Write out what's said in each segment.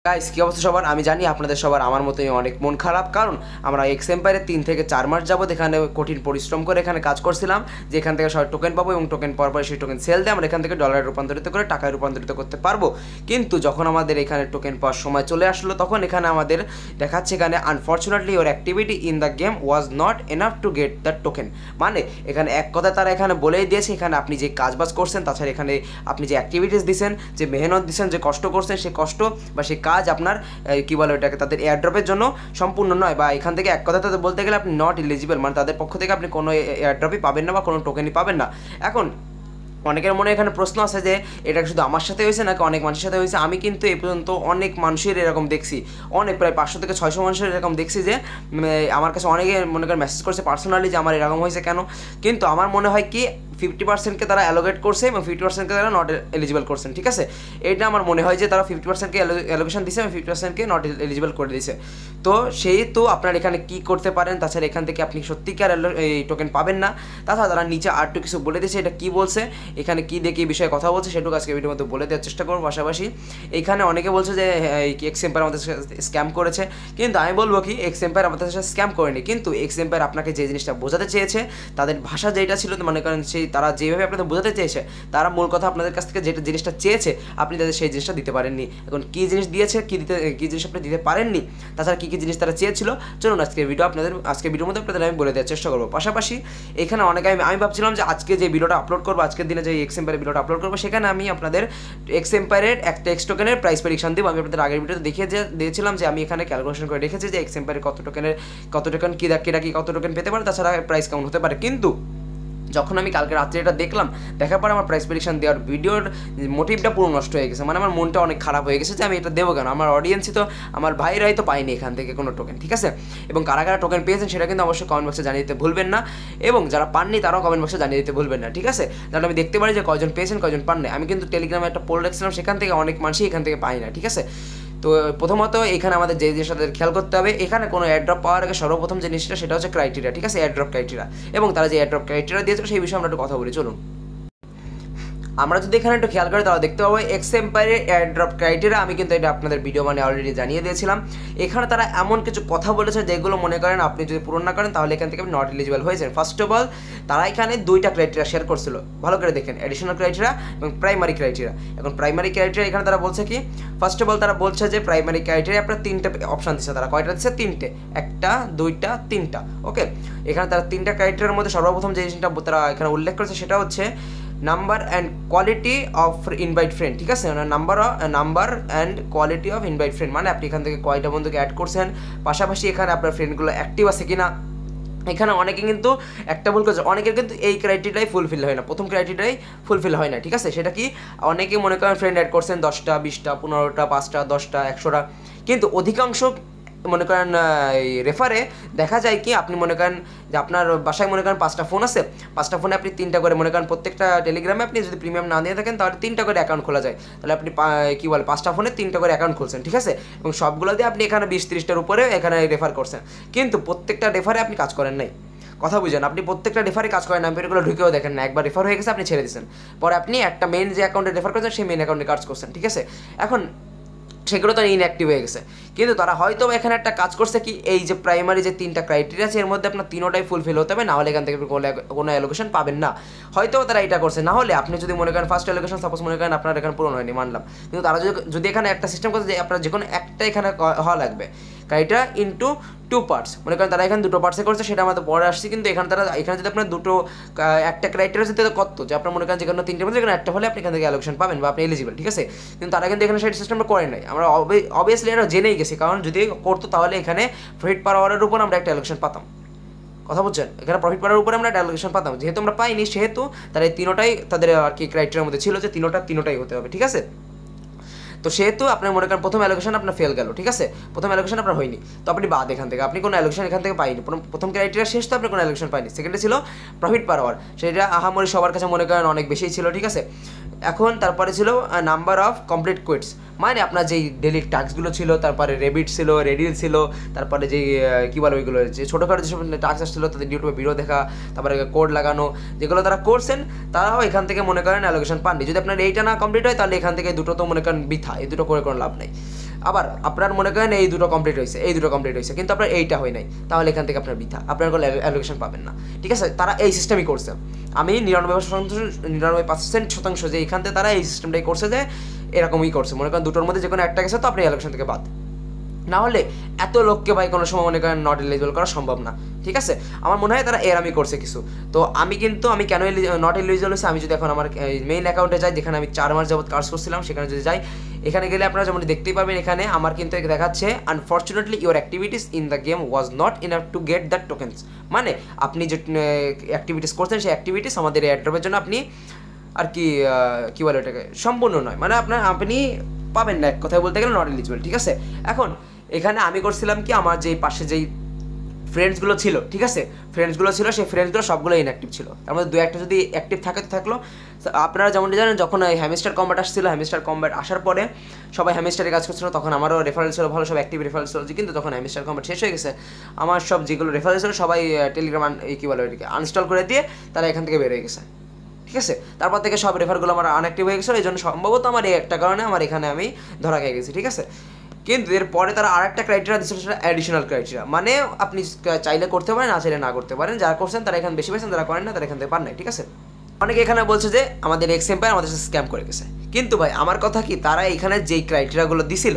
Guys কি অবস্থা সবার? আমি জানি আপনাদের সবার আমার মতোই অনেক মন খারাপ, কারণ আমরা এক্স-এম্পায়ারে 3 থেকে 4 মাস যাবত এখানে কঠিন পরিশ্রম করে এখানে কাজ করছিলাম যে এখান থেকে সবাই টোকেন পাবো এবং টোকেন পাওয়ার পরে সেই টোকেন সেল দিয়ে আমরা এখান থেকে ডলারে রূপান্তরিত করে টাকায় রূপান্তরিত করতে পারবো। কিন্তু যখন আমাদের এখানে টোকেন পাওয়ার সময় চলে আসলো তখন এখানে আমাদের দেখাচ্ছে এখানে unfortunately your activity in the game was not enough to get the token. মানে এখানে এক কথা তারা এখানে বলেই দিয়েছে এখানে আপনি যে কাজবাজ করছেন, তাছাড়া এখানে আপনি যে অ্যাক্টিভিটিস দিচ্ছেন, যে মেহনত দিচ্ছেন, যে কষ্ট করছেন, সেই কষ্ট বা সেই কাজ আপনার কী বলে ওটাকে তাদের এয়ারড্রপের জন্য সম্পূর্ণ নয়, বা এখান থেকে এক কথা তাদের বলতে গেলে আপনি নট এলিজিবল, মানে তাদের পক্ষ থেকে আপনি কোনো এয়ারড্রপই পাবেন না বা কোনো টোকেনই পাবেন না। এখন অনেকের মনে এখানে প্রশ্ন আছে যে এটা শুধু আমার সাথে হয়েছে নাকি অনেক মানুষের সাথে হয়েছে। আমি কিন্তু এই পর্যন্ত অনেক মানুষের এরকম দেখছি, অনেক প্রায় 500 থেকে 600 মানুষের এরকম দেখছি যে আমার কাছে অনেকে মনে করেন মেসেজ করছে পার্সোনালি যে আমার এরকম হয়েছে কেন। কিন্তু আমার মনে হয় কি 50%কে তারা অ্যালোকেট করছে এবং 50%কে তারা নট এলিজিবল করছেন, ঠিক আছে। এটা আমার মনে হয় যে তারা 50%কে অ্যালোকেশন দিছে এবং 50%কে নট এলিজিবল করে দিয়েছে। তো সেই তো আপনার এখানে কী করতে পারেন, তাছাড়া এখান থেকে আপনি সত্যিকার এই টোকেন পাবেন না। তাছাড়া তারা নিচে আর একটু কিছু বলে দিয়েছে, এটা কী বলছে, এখানে কী দেখে এই বিষয়ে কথা বলছে সেটুকু আজকে ভিডিওর মধ্যে বলে দেওয়ার চেষ্টা করবো। পাশাপাশি এখানে অনেকে বলছে যে এক্স-এম্পায়ার আমাদের স্ক্যাম করেছে, কিন্তু আমি বলবো কি এক্স-এম্পায়ার আমাদের সাথে স্ক্যাম করেনি। কিন্তু এক্স-এম্পায়ার আপনাকে যে জিনিসটা বোঝাতে চেয়েছে, তাদের ভাষা যেটা ছিল মনে করেন সেই তারা যেভাবে আপনাদের বোঝাতে চেয়েছে, তারা মূল কথা আপনাদের কাছ থেকে যেটা জিনিসটা চেয়েছে আপনি তাদের সেই জিনিসটা দিতে পারেননি। এখন কী জিনিস দিয়েছে, কী জিনিস আপনি দিতে পারেননি, তাছাড়া কী জিনিস তারা চেয়েছিল, চলুন আজকে ভিডিওর মধ্যে আপনাদের আমি বলে দেওয়ার চেষ্টা করবো। পাশাপাশি এখানে অনেকে আমি ভাবছিলাম যে আজকে যে ভিডিওটা আপলোড করবো, আজকের দিনে যে এক্স-এম্পায়ারের ভিডিওটা আপলোড করবো, সেখানে আমি আপনাদের এক্স-এম্পায়ারের একটা এক্স টোকেনের প্রাইস প্রেডিকশন দেবো। আমি আপনাদের আগের ভিডিওতে দিয়েছিলাম যে আমি এখানে ক্যালকুলেশন করে রেখেছি যে এক্স-এম্পায়ারের কত টোকেন কী কত টোকেন পেতে পারে, তাছাড়া প্রাইস কেমন হতে পারে। কিন্তু যখন আমি কালকে রাত্রে এটা দেখার পর আমার প্রাইস প্রেডিকশন দেওয়ার ভিডিওর মোটিভটা পুরো নষ্ট হয়ে গেছে। মানে আমার মনটা অনেক খারাপ হয়ে গেছে যে আমি এটা দেবো কেন, আমার অডিয়েন্সই তো আমার ভাইরাই তো পাইনি এখান থেকে কোনো টোকেন, ঠিক আছে। এবং কারা কারা টোকেন পেয়েছেন সেটা কিন্তু অবশ্যই কমেন্ট বক্সে জানিয়ে দিতে ভুলবেন না, এবং যারা পাননি তারাও কমেন্ট বক্সে জানিয়ে দিতে ভুলবেন না, ঠিক আছে। তাহলে আমি দেখতে পারি যে কয়জন পেয়েছেন কয়জন পান না। আমি কিন্তু টেলিগ্রামে একটা পোল রেখেছিলাম, সেখান থেকে অনেক মানুষই এখান থেকে পাই না, ঠিক আছে। তো প্রথমত এখানে আমাদের যে জিনিসটা খেয়াল করতে হবে, এখানে কোনো এয়ারড্রপ পাওয়ার আগে সর্বপ্রথম যে জিনিসটা সেটা হচ্ছে ক্রাইটেরিয়া, ঠিক আছে, এয়ারড্রপ ক্রাইটেরিয়া। এবং তারা যে এয়ারড্রপ ক্রাইটেরিয়া দিয়েছে সেই বিষয়ে আমরা একটু কথা বলি, চলুন। আমরা যদি এখানে একটু খেয়াল করি তাহলে দেখতে পাবো এক্স-এম্পায়ারের এয়ারড্রপ ক্রাইটেরিয়া, আমি কিন্তু এটা আপনাদের ভিডিও অলরেডি জানিয়ে দিয়েছিলাম। এখানে তারা এমন কিছু কথা বলেছে যেগুলো মনে করেন আপনি যদি পূরণ না করেন তাহলে এখান থেকে আপনি নট এলিজিবল হয়েছেন। ফার্স্ট অফ অল তারা এখানে 2টা ক্রাইটেরিয়া শেয়ার করছিল, ভালো করে দেখেন, অ্যাডিশনাল ক্রাইটেরিয়া এবং প্রাইমারি ক্রাইটেরিয়া। এখন প্রাইমারি ক্রাইটেরিয়া এখানে তারা বলছে কি, ফার্স্ট অফ অল তারা বলছে যে প্রাইমারি ক্রাইটেরিয়া আপনার 3টে অপশান দিচ্ছে। তারা কয়টা দিচ্ছে? 3টে, 1টা 2টা 3টা, ওকে। এখানে তারা 3টা ক্রাইটেরিয়ার মধ্যে সর্বপ্রথম যে জিনিসটা তারা এখানে উল্লেখ করেছে সেটা হচ্ছে number and quality of invite friend, ঠিক আছে। Number and quality of invite friend, মানে আপনি এখান থেকে কয়টা বন্ধুকে অ্যাড করছেন, পাশাপাশি এখানে আপনার ফ্রেন্ডগুলো অ্যাক্টিভ আছে কিনা। এখানে অনেকে কিন্তু একটা ভুল করছে, অনেকের কিন্তু এই ক্রাইটেরিয়াই ফুলফিল হয় না, প্রথম ক্রাইটেরিয়াই ফুলফিল হয় না, ঠিক আছে। সেটা কি, অনেকে মনে করেন ফ্রেন্ড অ্যাড করছেন 10টা 20টা 15টা 5টা 10টা 100টা, কিন্তু অধিকাংশ মনে করেন এই রেফারে দেখা যায় কি আপনি মনে করেন যে আপনার বাসায় মনে করেন 5টা ফোন আছে, 5টা ফোনে আপনি 3টা করে মনে করেন প্রত্যেকটা টেলিগ্রামে আপনি যদি প্রিমিয়াম না দিয়ে থাকেন তাহলে 3টা করে অ্যাকাউন্ট খোলা যায়। তাহলে আপনি 5টা ফোনে 3টা করে অ্যাকাউন্ট খুলছেন, ঠিক আছে। এবং সবগুলো দিয়ে আপনি এখানে 20-30টার উপরে এখানে রেফার করছেন, কিন্তু প্রত্যেকটা রেফারে আপনি কাজ করেন নাই। কথা বুঝেন, আপনি প্রত্যেকটা রেফারে কাজ করেন না, এগুলো ঢুকেও দেখেন না। একবার রেফার হয়ে গেছে আপনি ছেড়ে দিচ্ছেন, পরে আপনি একটা মেইন যে অ্যাকাউন্টে রেফার করছেন সেই মেইন অ্যাকাউন্টে কাজ করছেন, ঠিক আছে। এখন সেগুলো তো ইনঅ্যাক্টিভ হয়ে গেছে, কিন্তু তারা হয়তো এখানে একটা কাজ করছে কি, এই যে প্রাইমারি যে 3টা ক্রাইটেরিয়া আছে এর মধ্যে আপনার 3টাই ফুলফিল হতে হবে, না হলে এখান থেকে কোনো অ্যালোকেশন পাবেন না। হয়তো তারা এটা করছে, না হলে আপনি যদি মনে করেন ফার্স্ট অ্যালোকেশন সাপোজ মনে করেন আপনার এখানে পূরণ হয়নি, মানলাম, কিন্তু তারা যদি এখানে একটা সিস্টেম করছে যে আপনার যে কোনো একটা এখানে হওয়া লাগবে ক্রাইটেরিয়া ইনটু 2 পার্টস, মনে করেন তারা এখানে 2টো পার্টসে করছে, সেটা আমাদের পরে আসছে। কিন্তু এখানে যদি আপনার একটা ক্রাইটেরিয়া যদি কত যে আপনার মনে করেন যে কোনো 3টের মধ্যে যেখানে একটা হলে আপনি এখান থেকে অ্যালোকেশন পাবেন বা আপনি এলিজিবল, ঠিক আছে। কিন্তু তারা কিন্তু এখানে সেই সিস্টেমটা করে নাই, আমরা অবভিয়াসলি এটা জেনেই গেছি, কারণ যদি করতো তাহলে এখানে প্রফিট পার আওয়ারের উপর আমরা একটা অ্যালোকেশন পাতাম, কথা বলছেন, এখানে প্রফিট পাওয়ার উপরে আমরা একটা অ্যালোকেশন পাতাম। যেহেতু আমরা পাইনি সেহেতু তারা এই 3টাই তাদের আর কি ক্রাইটেরিয়ার মধ্যে ছিল যে 3টাই হতে হবে, ঠিক আছে। তো সেহেতু আপনার মনে করেন প্রথম অ্যালোকেশন আপনার ফেল গেল, ঠিক আছে, প্রথম অ্যালোকেশন আপনার হয়নি, তো আপনি বাদ এখান থেকে আপনি কোনো অ্যালোকেশন এখান থেকে পাইনি, প্রথম ক্রাইটেরিয়া শেষ, তো আপনি কোনো অ্যালোকেশন পাইনি। সেকেন্ডে ছিল প্রফিট পার আওয়ার, সেটা আহামরি সবার কাছে মনে করেন অনেক বেশিই ছিল, ঠিক আছে। এখন তারপরে ছিল নাম্বার অফ কমপ্লিট কুইটস, মানে আপনার যেই ডেলি টাস্কগুলো ছিল, তারপরে রেবিট ছিল, রেডিল ছিল, তারপরে যেই কী বলে ওইগুলো যে ছোটোখাটো যেসব টাস্ক আসছিলো তাদের ইউটিউবে ভিডিও দেখা, তারপরে কোড লাগানো, যেগুলো তারা করছেন তারাও এখান থেকে মনে করেন অ্যালোকেশন পাননি। যদি আপনার এইটা না কমপ্লিট হয় তাহলে এখান থেকে দুটো তো মনে করেন বৃথা, এই দুটো করে কোনো লাভ নেই। আবার আপনার মনে করেন এই দুটো কমপ্লিট হয়েছে কিন্তু আপনার এইটা হয় নাই, তাহলে এখান থেকে আপনার বৃথা, আপনার কোনো অ্যালোকেশন পাবেন না। ঠিক আছে, তারা এই সিস্টেমই করছে। আমি 99% যে এখান থেকে তারা এই সিস্টেমটাই করছে যে এরকমই করছে, মনে করেন দুটোর মধ্যে যে কোনো একটা গেছে তো আপনি অ্যালোকেশন থেকে বাদ। না হলে এত লোককে ভাই কোনো সময় মনে করেন নট এলিজিবল করা সম্ভব না। ঠিক আছে, আমার মনে হয় তারা এরামই করছে কিছু। তো আমি কেন নট এলিজিবল হয়েছে, আমি যদি এখন আমার মেইন অ্যাকাউন্টে যাই, যেখানে আমি 4 মাস যাবত কাজ করছিলাম, সেখানে যদি যাই, এখানে গেলে আপনারা যেমন দেখতেই পারবেন, এখানে আমার কিন্তু দেখাচ্ছে unfortunately your activities in the game was not enough to get the tokens. মানে আপনি যে অ্যাক্টিভিটিস করছেন সেই অ্যাক্টিভিটিস আমাদের এয়ারড্রপের জন্য আপনি আর কি কী বলে ওটাকে সম্পূর্ণ নয়, মানে আপনি পাবেন না, এক কথায় বলতে গেলে নট এলিজিবল। ঠিক আছে, এখন এখানে আমি করছিলাম কি, আমার যেই পাশে যেই ফ্রেন্ডসগুলো ছিল, ঠিক আছে, সেই ফ্রেন্ডসগুলো সবগুলো ইনঅ্যাক্টিভ ছিল, তার মধ্যে 2-1টা যদি অ্যাক্টিভ থাকে তো থাকলো। আপনারা যেমনটা জানেন, যখন এই হ্যামস্টার কম্ব্যাট আসছিল, হ্যামস্টার কম্ব্যাট আসার পরে সবাই হ্যামস্টারে কাজ করছিল, তখন আমারও রেফারেন্স ছিল ভালো, সব অ্যাক্টিভ রেফারেন্স ছিল, কিন্তু তখন হ্যামস্টার কম্ব্যাট শেষ হয়ে গেছে, আমার সব যেগুলো রেফারেন্স ছিল সবাই টেলিগ্রাম কী বলে ওইটাকে আনইনস্টল করে দিয়ে তারা এখান থেকে বের হয়ে গেছে। ঠিক আছে, তারপর থেকে সব রেফারগুলো আমার আনঅ্যাক্টিভ হয়ে গেছিলো, এই জন্য সম্ভবত আমার এই একটা কারণে আমার এখানে আমি ধরা খেয়ে গেছি। ঠিক আছে, কিন্তু এরপরে তারা আরেকটা ক্রাইটেরিয়া দিচ্ছিল, সেটা অ্যাডিশনাল ক্রাইটেরিয়া, মানে আপনি চাইলে করতে পারেন, না চাইলে না করতে পারেন, যারা করছেন তারা এখানে বেশি পেয়েছেন, যারা করেন না তারা এখান থেকে পান নাই। ঠিক আছে, অনেকে এখানে বলছে যে আমাদের এক্স-এম্পায়ার আমাদের সাথে স্ক্যাম করে গেছে, কিন্তু ভাই আমার কথা কি, তারা এখানে যেই ক্রাইটেরিয়াগুলো দিছিল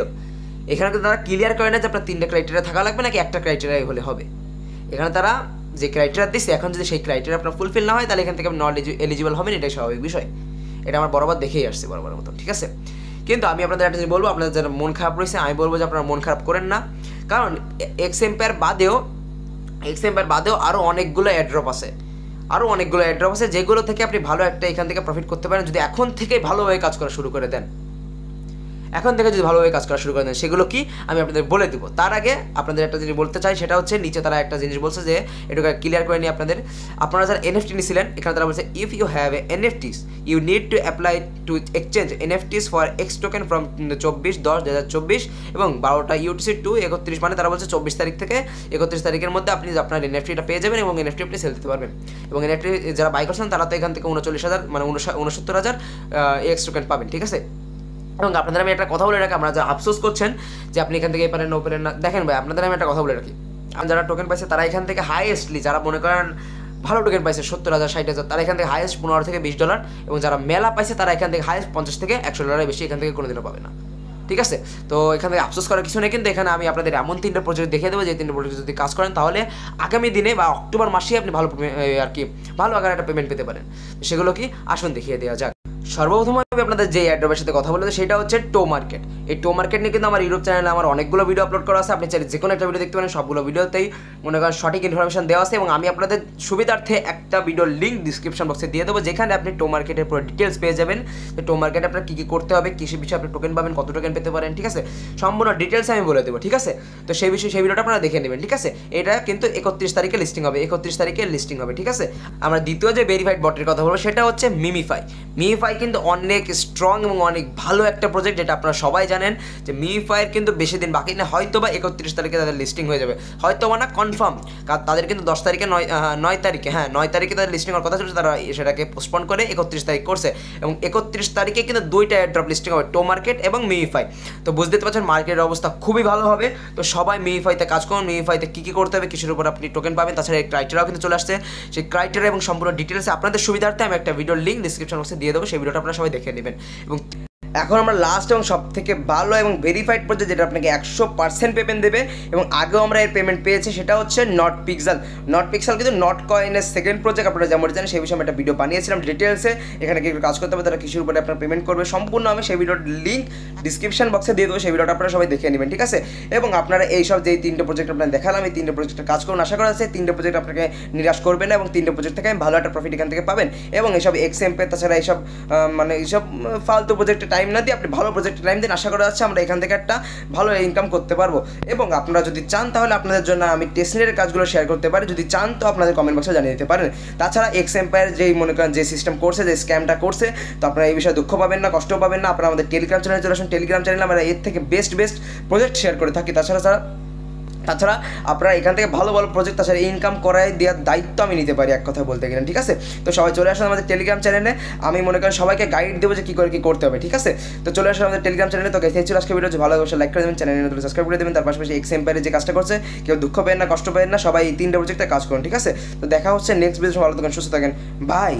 এখানে কিন্তু তারা ক্লিয়ার করে না যে আপনার 3টা ক্রাইটেরিয়া থাকা লাগবে নাকি একটা ক্রাইটেরিয়াই হলে হবে। এখানে তারা যে ক্রাইটেরিয়া দিচ্ছে, এখন যদি সেই ক্রাইটেরিয়া আপনার ফুলফিল না হয় তাহলে এখান থেকে আপনি নট এলিজিবল হবেন, এটাই স্বাভাবিক বিষয়, এটা আমার বরাবর দেখেই আসছে বরাবর মতন। ঠিক আছে, কিন্তু আমি আপনাদের একটা জিনিস বলবো, আপনাদের যারা মন খারাপ রয়েছে আমি বলবো যে আপনারা মন খারাপ করেন না, কারণ এক্স-এম্পায়ার বাদেও আরও অনেকগুলো এয়ারড্রপ আছে, যেগুলো থেকে আপনি ভালো একটা এখান থেকে প্রফিট করতে পারেন যদি এখন থেকে ভালোভাবে কাজ করা শুরু করে দেন। সেগুলো কি আমি আপনাদের বলে দেবো। তার আগে আপনাদের একটা জিনিস বলতে চাই, সেটা হচ্ছে নিচে তারা একটা জিনিস বলছে যে এটুকু ক্লিয়ার করে নিই আপনারা যারা এনএফটি নিয়েছিলেন, এখানে তারা বলছে if you have NFTs you need to apply to exchange NFTs for X token from 24/10/2024 এবং 12টা UTC টু 31, মানে তারা বলছে 24 তারিখ থেকে 31 তারিখের মধ্যে আপনি আপনার এনএফটিটা পেয়ে যাবেন এবং এনএফটি আপনি সেল দিতে পারবেন। এবং এনএফটি যারা বাই করছেন তারা তো এখান থেকে 39,000 মানে 69,000 এক্স টোকেন পাবেন। ঠিক আছে, এবং আপনাদের আমি একটা কথা বলে রাখি, আপনারা যা আফসোস করছেন যে আপনি এখান থেকে পারেন না, দেখেন ভাই আপনাদের আমি একটা কথা বলে রাখি, যারা টোকেন পাইছে তারা এখান থেকে হাইয়েস্টলি, যারা মনে করেন ভালো টোকেন পাইছে 70,000 60,000, তারা এখান থেকে হাইয়েস্ট $15 থেকে $20, এবং যারা মেলা পাইছে তারা এখান থেকে হাইয়েস্ট $50 থেকে $100 বেশি এখান থেকে কোনোদিনও পাবে না। ঠিক আছে, তো এখান থেকে আফসোস করার কিছু নেই, কিন্তু এখানে আমি আপনাদের এমন 3টা প্রজেক্ট দেখিয়ে দেবো যে 3টা প্রজেক্ট যদি কাজ করেন তাহলে আগামী দিনে বা অক্টোবর মাসে আপনি ভালো আকারে একটা পেমেন্ট পেতে পারেন। সেগুলো কি আসুন দেখিয়ে দেওয়া যাক। সর্বপ্রথম আমি আপনাদের যে এয়ারড্রপের সাথে কথা বলতে সেটা হচ্ছে TOMARKET। এই TOMARKET নিয়ে কিন্তু আমার ইউটিউব চ্যানেলে আমার অনেকগুলো ভিডিও আপলোড করা আছে, আপনি চাইলে যে কোনো একটা ভিডিও দেখতে পারেন, সবগুলো ভিডিওতেই মনে করেন সঠিক ইনফরমেশন দেওয়া আছে, এবং আমি আপনাদের সুবিধার্থে একটা ভিডিওর লিঙ্ক ডিসক্রিপশন বক্সে দিয়ে দেবো, যেখানে আপনি TOMARKET-এর পুরো ডিটেলস পেয়ে যাবেন, যে TOMARKET আপনার কী কী করতে হবে, কিসের বিষয়ে আপনি টোকেন পাবেন, কত টোকেন পেতে পারেন। ঠিক আছে, সম্পূর্ণ ডিটেলস আমি বলে দেবো। ঠিক আছে, তো সেই ভিডিওটা আপনারা দেখে নেবেন। ঠিক আছে, এটা কিন্তু 31 তারিখে লিস্টিং হবে। ঠিক আছে, আমরা দ্বিতীয় যে ভেরিফাইড বটের কথা বলবো সেটা হচ্ছে MEMEFI কিন্তু অনেক স্ট্রং এবং অনেক ভালো একটা প্রজেক্ট, যেটা আপনারা সবাই জানেন যে MEMEFI-এর কিন্তু বেশি দিন বাকি না, হয়তো বা 31 তারিখে তাদের লিস্টিং হয়ে যাবে, হয়তো বা না কনফার্ম, কারণ তাদের কিন্তু 9 তারিখে তাদের লিস্টিং হওয়ার কথা ছিল, তারা সেটাকে পোস্টপন করে 31 তারিখ করছে, এবং 31 তারিখে কিন্তু 2টা এয়ারড্রপ লিস্টিং হবে, TOMARKET এবং MEMEFI। তো বুঝতে পারছেন মার্কেটের অবস্থা খুবই ভালো হবে, তো সবাই MEMEFI-তে কাজ করুন। MEMEFI-তে কী করতে হবে, কিসের উপর আপনি টোকেন পাবেন, তাছাড়া এই ক্রাইটেরিয়াও কিন্তু চলে আসছে, সেই ক্রাইটেরিয়া এবং সম্পূর্ণ ডিটেলসে আপনাদের সুবিধার্থে আমি একটা ভিডিওর লিঙ্ক ডিসক্রিপশন বক্সে দিয়ে দেবো, সেই ভিডিওটা আপনারা সবাই দেখে নেবেন। এবং এখন আমরা লাস্ট এবং সব থেকে ভালো এবং ভেরিফাইড প্রজেক্ট, যেটা আপনাকে 100% পেমেন্ট দেবে, এবং আগেও আমরা এর পেমেন্ট পেয়েছি, সেটা হচ্ছে PIXAL কিন্তু নট কয়েনের সেকেন্ড প্রজেক্ট, আপনারা যেমন জানেন সেই বিষয়ে আমি একটা ভিডিও বানিয়েছিলাম ডিটেলসে, এখানে কি কাজ করতে হবে, তারা কিসের উপরে আপনার পেমেন্ট করবে, সম্পূর্ণ আমি সেই ভিডিওর লিঙ্ক ডিসক্রিপশন বক্সে দিয়ে দেবো, সেই ভিডিওটা আপনারা সবাই দেখে নেবেন। ঠিক আছে, এবং আপনারা এইসব যেই 3টে প্রজেক্ট আপনারা দেখালাম, এই 3টে প্রজেক্টের কাজ করুন, আশা করা আছে 3টে প্রজেক্ট আপনাকে নিরাশ করবে না, এবং 3টে প্রজেক্ট থেকে ভালো একটা প্রফিট এখান থেকে পাবেন, এবং এইসব এক্স-এম্পের তাছাড়া এইসব মানে এইসব ফালতু প্রজেক্টে টাইম না দিয়ে আপনি ভালো প্রজেক্টে টাইম দিন, আশা করা যাচ্ছে আমরা এখান থেকে একটা ভালো ইনকাম করতে পারবো। এবং আপনারা যদি চান তাহলে আপনাদের জন্য আমি টেস্টনেটের কাজগুলো শেয়ার করতে পারি, যদি চান তো আপনাদের কমেন্ট বক্সে জানিয়ে দিতে পারেন। তাছাড়া এক্স-এম্পায়ার যেই মনে করেন যে সিস্টেম করছে, যে স্ক্যামটা করছে, তো আপনারা এই বিষয়ে দুঃখ পাবেন না, কষ্ট পাবেন না, আপনারা আমাদের টেলিগ্রাম চ্যানেলে চলে আসুন। টেলিগ্রাম চ্যানেলে আমরা এর থেকে বেস্ট প্রজেক্ট শেয়ার করে থাকি। তাছাড়া তাছাড়া আপনারা এখান থেকে ভালো ভালো প্রজেক্ট তাছাড়া ইনকাম করাই দেওয়ার দায়িত্ব আমি নিতে পারি এক কথা বলতে গেলে, ঠিক আছে। তো সবাই চলে আসুন আমাদের টেলিগ্রাম চ্যানেলে, আমি মনে করেন সবাইকে গাইড দেবো যে কী করে কী করতে হবে, ঠিক আছে। তো চলে আসুন আমাদের টেলিগ্রাম চ্যানেলে। তো গাইস এই ছিল আজকে ভিডিও, ভালো অবশ্যই লাইক করে দেবেন, চ্যানেলে সাবস্ক্রাইব করে দেবেন। তার পাশাপাশি এক্স এম্পায়ারে যে কাজটা করছে কেউ দুঃখ পেন না, কষ্ট পেন না, সবাই এই 3টা প্রজেক্টে কাজ করুন, ঠিক আছে। তো দেখা হচ্ছে নেক্সট ভিডিও, ভালো থাকেন, সুস্থ থাকেন, বাই।